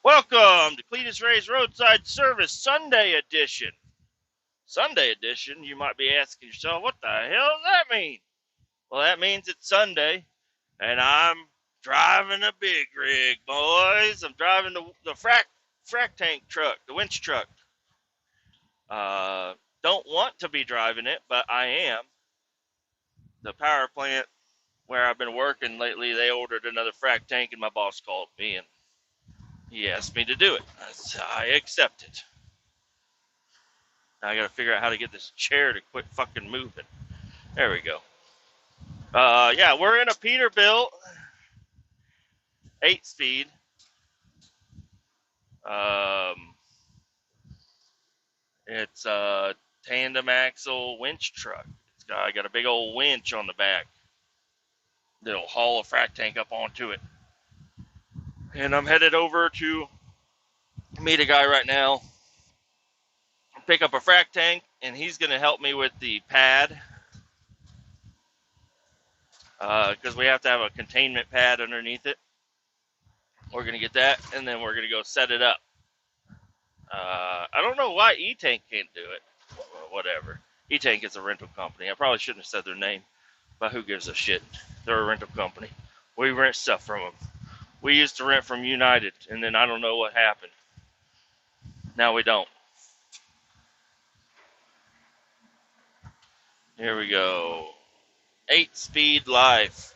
Welcome to Kletus Ray's Roadside Service Sunday Edition. Sunday Edition, you might be asking yourself, what the hell does that mean? Well, that means it's Sunday, and I'm driving a big rig, boys. I'm driving the frac tank truck, the winch truck. Don't want to be driving it, but I am. The power plant where I've been working lately, they ordered another frac tank, and my boss called me, and he asked me to do it. I accepted. Now I gotta figure out how to get this chair to quit fucking moving. There we go. Yeah, we're in a Peterbilt 8-speed. It's a tandem axle winch truck. I got a big old winch on the back that'll haul a frac tank up onto it. And I'm headed over to meet a guy right now, pick up a frac tank, and he's gonna help me with the pad. Because we have to have a containment pad underneath it. We're going to get that, and then we're going to go set it up. I don't know why E-Tank can't do it. Whatever. E-Tank is a rental company. I probably shouldn't have said their name, but who gives a shit? They're a rental company. We rent stuff from them. We used to rent from United, and then I don't know what happened. Now we don't. Here we go. 8-speed life.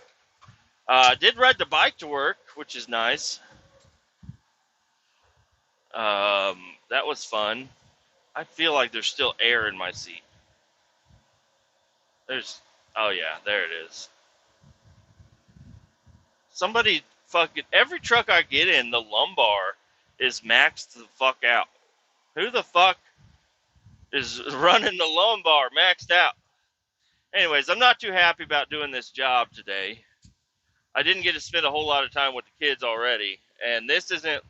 I did ride the bike to work, which is nice. That was fun. I feel like there's still air in my seat. Oh yeah, there it is. Somebody fucking, every truck I get in, the lumbar is maxed the fuck out. Who the fuck is running the lumbar maxed out? Anyways, I'm not too happy about doing this job today. I didn't get to spend a whole lot of time with the kids already, and this isn't,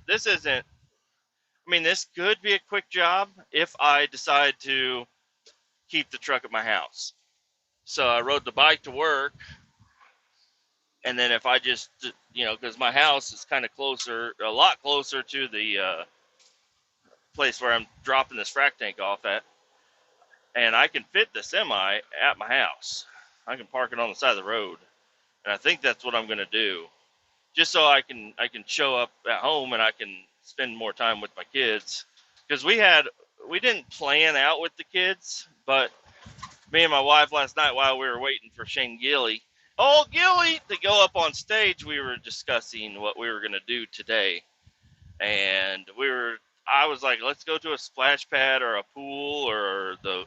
I mean, this could be a quick job if I decide to keep the truck at my house. So I rode the bike to work, and then if I just, because my house is kind of closer, a lot closer to the place where I'm dropping this frac tank off at, and I can fit the semi at my house. I can park it on the side of the road, and I think that's what I'm going to do, just so I can show up at home and I can spend more time with my kids. Because we didn't plan out with the kids, but me and my wife last night, while we were waiting for Shane Gilly to go up on stage, we were discussing what we were going to do today. And I was like, let's go to a splash pad or a pool or the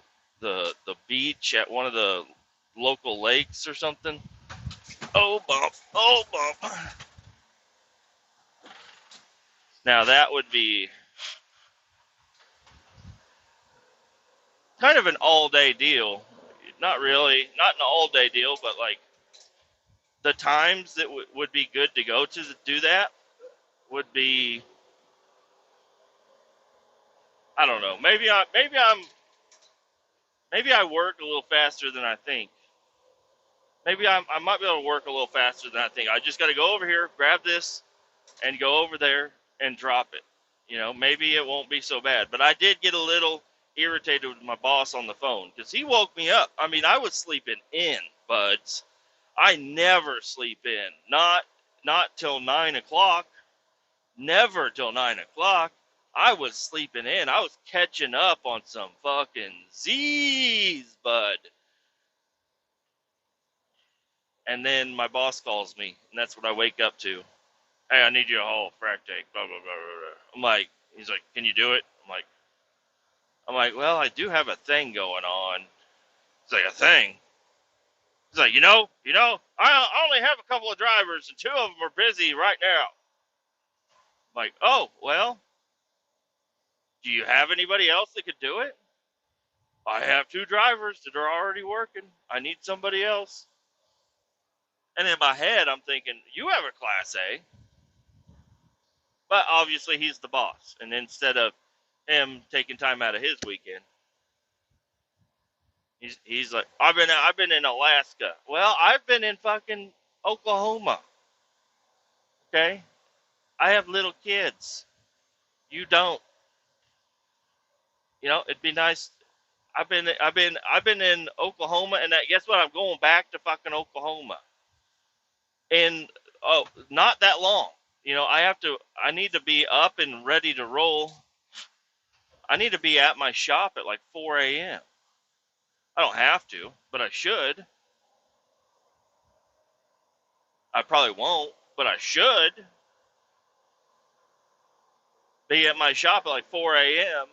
beach at one of the local lakes or something. Oh, bump. Now that would be kind of an all-day deal. Not really, not an all-day deal, but like the times that would be good to go to do that would be, I don't know. Maybe I work a little faster than I think. Maybe I might be able to work a little faster than I think. I just got to go over here, grab this, and go over there and drop it. Maybe it won't be so bad. But I did get a little irritated with my boss on the phone because he woke me up. I mean, I was sleeping in, but I never sleep in. Not till 9 o'clock. Never till 9 o'clock. I was sleeping in. I was catching up on some fucking Z's, bud. And then my boss calls me, and that's what I wake up to. Hey, I need you to haul a frac tank, blah, blah, blah, blah, blah. He's like, can you do it? I'm like, well, I do have a thing going on. He's like, a thing? He's like, I only have a couple of drivers, and 2 of them are busy right now. I'm like, oh, well, do you have anybody else that could do it? I have 2 drivers that are already working. I need somebody else. And in my head, I'm thinking, you have a Class A. But obviously, he's the boss. And instead of him taking time out of his weekend, he's like, I've been in Alaska. Well, I've been in fucking Oklahoma. Okay? I have little kids. You don't. It'd be nice. I've been in Oklahoma, and guess what? I'm going back to fucking Oklahoma, and not that long. I need to be up and ready to roll. I need to be at my shop at like 4 a.m. I don't have to, but I should. I probably won't, but I should be at my shop at like 4 a.m.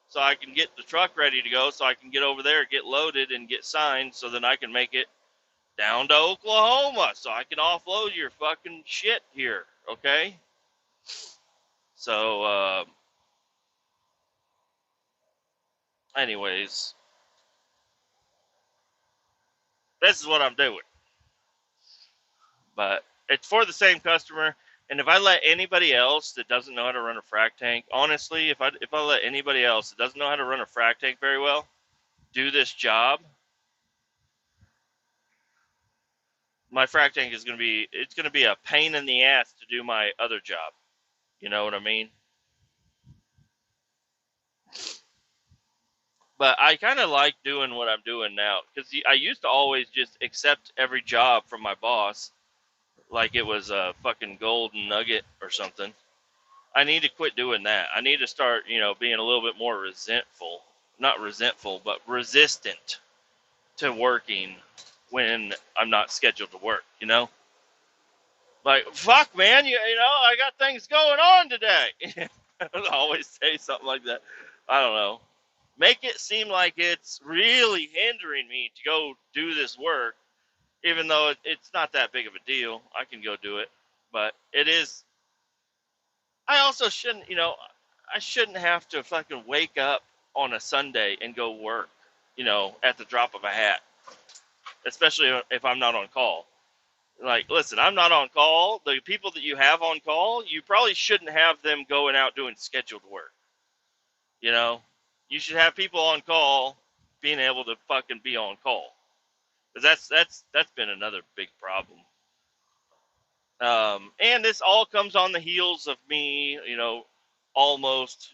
so I can get the truck ready to go, so I can get over there, get loaded, and get signed, so then I can make it down to Oklahoma, so I can offload your fucking shit here, okay? So, anyways, this is what I'm doing. But it's for the same customer, and if I let anybody else that doesn't know how to run a frac tank, honestly, if I let anybody else that doesn't know how to run a frac tank very well do this job, my frac tank is gonna be a pain in the ass to do my other job. You know what I mean? But I kind of like doing what I'm doing now, because I used to always just accept every job from my boss like it was a fucking golden nugget or something. I need to quit doing that. I need to start, being a little bit more resentful. Not resentful, but resistant to working when I'm not scheduled to work, Like, fuck, man, I got things going on today. I always say something like that. I don't know. Make it seem like it's really hindering me to go do this work, even though it's not that big of a deal. I can go do it. But it is. I also shouldn't, I shouldn't have to fucking wake up on a Sunday and go work, at the drop of a hat, especially if I'm not on call. Like, listen, I'm not on call. The people that you have on call, you probably shouldn't have them going out doing scheduled work. You know, you should have people on call being able to fucking be on call. Because that's been another big problem. And this all comes on the heels of me, almost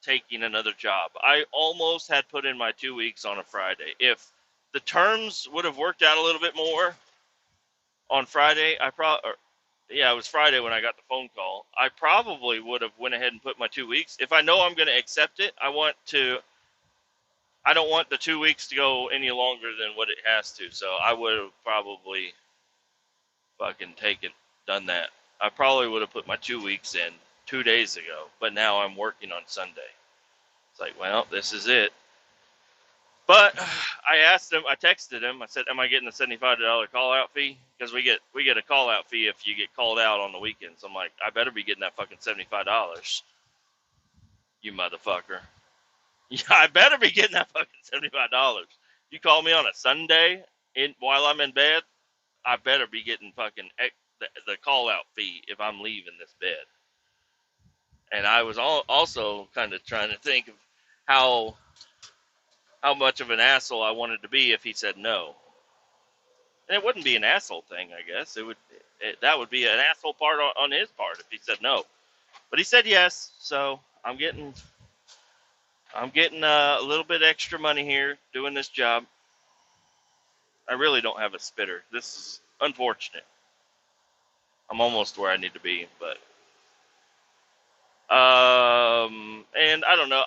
taking another job. I almost had put in my 2 weeks on a Friday. If the terms would have worked out a little bit more on Friday, it was Friday when I got the phone call. I probably would have went ahead and put my 2 weeks. If I know I'm going to accept it, I don't want the 2 weeks to go any longer than what it has to. So I would have probably fucking done that. I probably would have put my 2 weeks in 2 days ago, but now I'm working on Sunday. It's like, well, this is it. But I asked him, I texted him, I said, am I getting a $75 call out fee? Because we get a call out fee if you get called out on the weekends. I'm like, I better be getting that fucking $75, you motherfucker. Yeah, I better be getting that fucking $75. You call me on a Sunday while I'm in bed, I better be getting fucking the call out fee if I'm leaving this bed. And I was also kind of trying to think of how much of an asshole I wanted to be if he said no. And it wouldn't be an asshole thing, I guess. That would be an asshole part on his part if he said no. But he said yes, so I'm getting a little bit extra money here doing this job. I really don't have a spitter. This is unfortunate. I'm almost where I need to be, but and I don't know.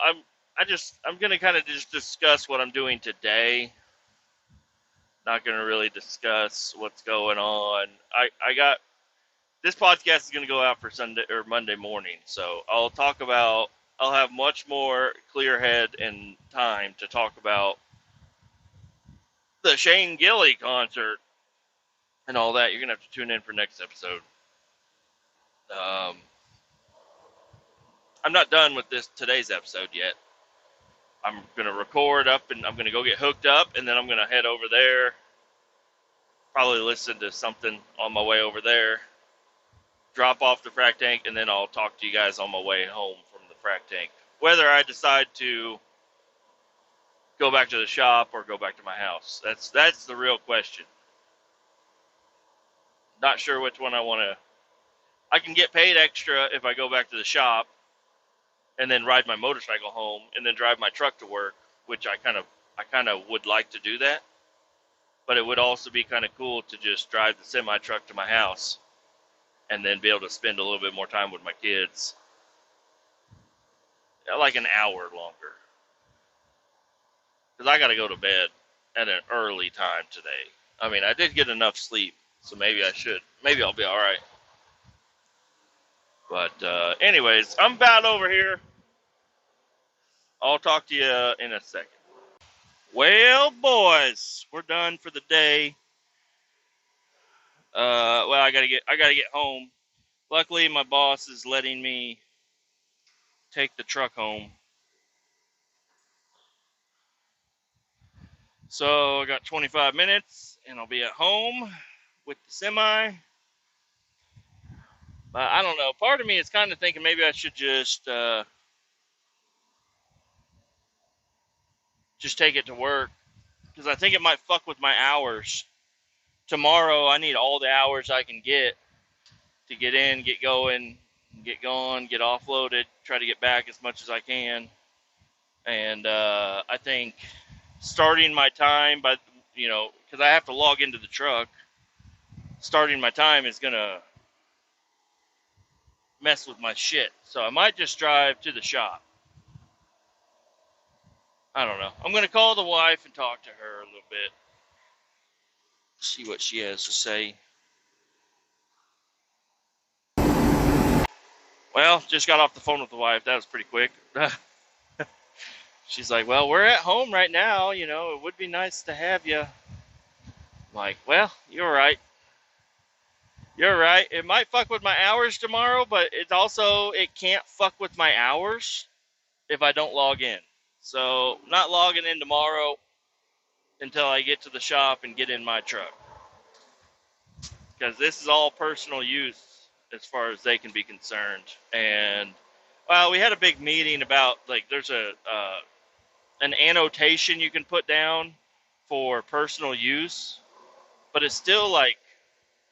I'm gonna kind of just discuss what I'm doing today. Not gonna really discuss what's going on. I got this podcast is gonna go out for Sunday or Monday morning, so I'll have much more clear head and time to talk about the Shane Gilly concert and all that. You're gonna have to tune in for next episode. I'm not done with today's episode yet. I'm gonna record up and I'm gonna go get hooked up, and then I'm gonna head over there. Probably listen to something on my way over there. Drop off the frac tank, and then I'll talk to you guys on my way home from the frac tank. Whether I decide to go back to the shop or go back to my house, that's the real question. Not sure which one I want to. I can get paid extra if I go back to the shop, and then ride my motorcycle home, and then drive my truck to work, which I kind of would like to do that. But it would also be kind of cool to just drive the semi truck to my house and then be able to spend a little bit more time with my kids, like an hour longer. Because I got to go to bed at an early time today. I mean, I did get enough sleep, so maybe I should. Maybe I'll be all right. But anyways, I'm about over here. I'll talk to you in a second. Well, boys, we're done for the day. Well, I gotta get home. Luckily, my boss is letting me take the truck home. So I got 25 minutes, and I'll be at home with the semi. But I don't know. Part of me is kind of thinking maybe I should just take it to work, because I think it might fuck with my hours. Tomorrow, I need all the hours I can get to get in, get going, get gone, get offloaded, try to get back as much as I can. And I think starting my time by, because I have to log into the truck, starting my time is going to mess with my shit. So I might just drive to the shop. I don't know. I'm going to call the wife and talk to her a little bit, see what she has to say. Well, just got off the phone with the wife. That was pretty quick. She's like, well, we're at home right now. It would be nice to have you. I'm like, well, you're right. You're right. It might fuck with my hours tomorrow, but it can't fuck with my hours if I don't log in. So, not logging in tomorrow until I get to the shop and get in my truck. Because this is all personal use as far as they can be concerned. And, well, we had a big meeting about, like, there's an annotation you can put down for personal use, but it's still, like,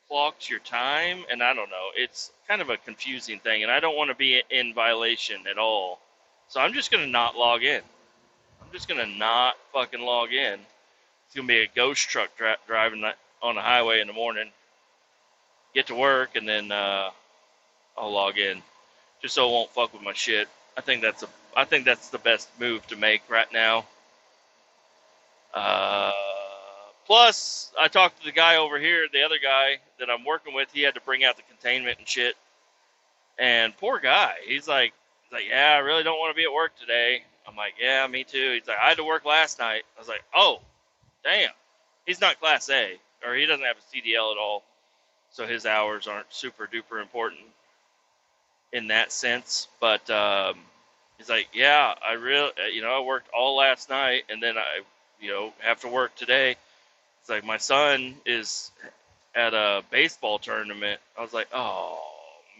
clocks your time, and I don't know. It's kind of a confusing thing, and I don't want to be in violation at all. So I'm just going to not log in. I'm just going to not fucking log in. It's going to be a ghost truck driving on the highway in the morning. Get to work, and then I'll log in, just so it won't fuck with my shit. I think that's the best move to make right now. Plus, I talked to the guy over here, the other guy that I'm working with. He had to bring out the containment and shit. And poor guy, he's like, yeah, I really don't want to be at work today. I'm like, yeah, me too. He's like, I had to work last night. I was like, oh, damn. He's not Class A, or he doesn't have a CDL at all, so his hours aren't super duper important in that sense. But he's like, yeah, I worked all last night, and then I, have to work today. It's like my son is at a baseball tournament. I was like, oh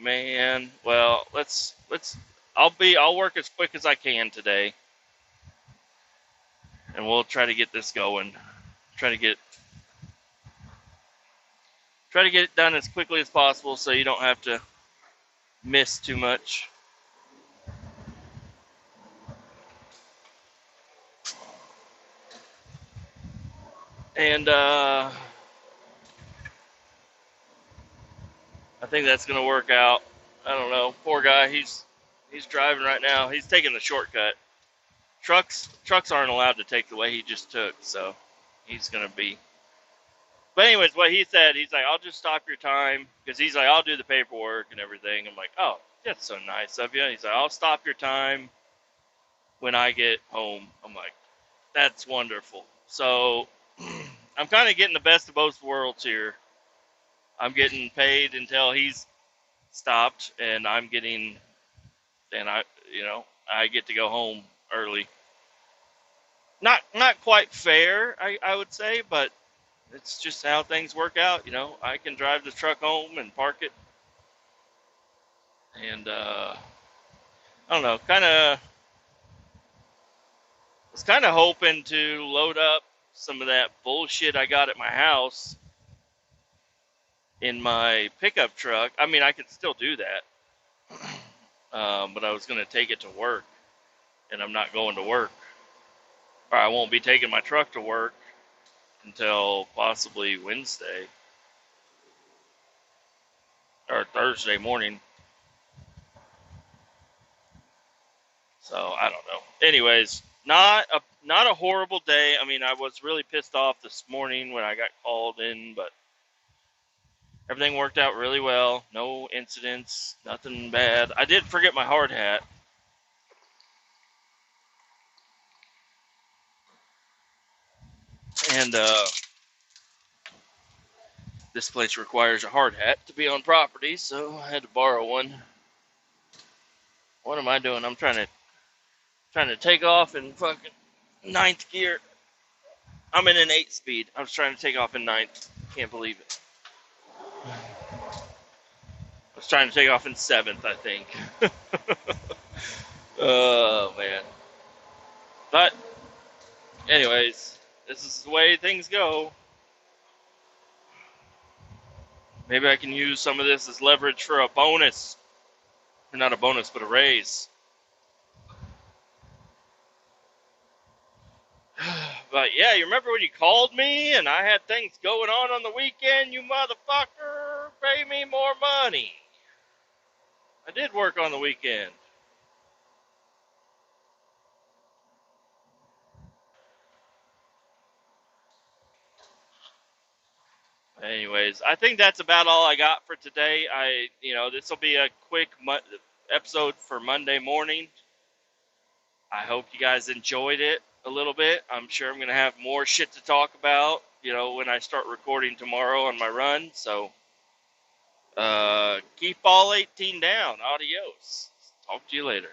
man. Well, I'll work as quick as I can today, and we'll try to get this going. Try to get it done as quickly as possible, so you don't have to miss too much. And I think that's gonna work out. I don't know. Poor guy. He's driving right now. He's taking the shortcut. Trucks aren't allowed to take the way he just took, so he's gonna be. But anyways, what he said, he's like, I'll just stop your time, because he's like, I'll do the paperwork and everything. I'm like, oh, that's so nice of you. He's like, I'll stop your time when I get home. I'm like, that's wonderful. So I'm kind of getting the best of both worlds here. I'm getting paid until he's stopped, and I get to go home early. Not quite fair, I would say, but it's just how things work out. I can drive the truck home and park it, and I don't know. Was kind of hoping to load up some of that bullshit I got at my house in my pickup truck. I mean, I could still do that. but I was going to take it to work, and I'm not going to work. Or I won't be taking my truck to work until possibly Wednesday or Thursday morning. So I don't know. Anyways, not a horrible day. I mean, I was really pissed off this morning when I got called in, but everything worked out really well. No incidents, nothing bad. I did forget my hard hat, and this place requires a hard hat to be on property, so I had to borrow one. What am I doing? I'm trying to take off in fucking ninth gear. I'm in an 8 speed. I was trying to take off in ninth. Can't believe it. I was trying to take off in seventh, I think. Oh man. But anyways, this is the way things go. Maybe I can use some of this as leverage for a bonus. Or not a bonus, but a raise. But yeah, you remember when you called me and I had things going on the weekend? You motherfucker, pay me more money. I did work on the weekend. Anyways, I think that's about all I got for today. This will be a quick episode for Monday morning. I hope you guys enjoyed it a little bit. I'm sure I'm going to have more shit to talk about, when I start recording tomorrow on my run. So, keep all 18 down. Adios. Talk to you later.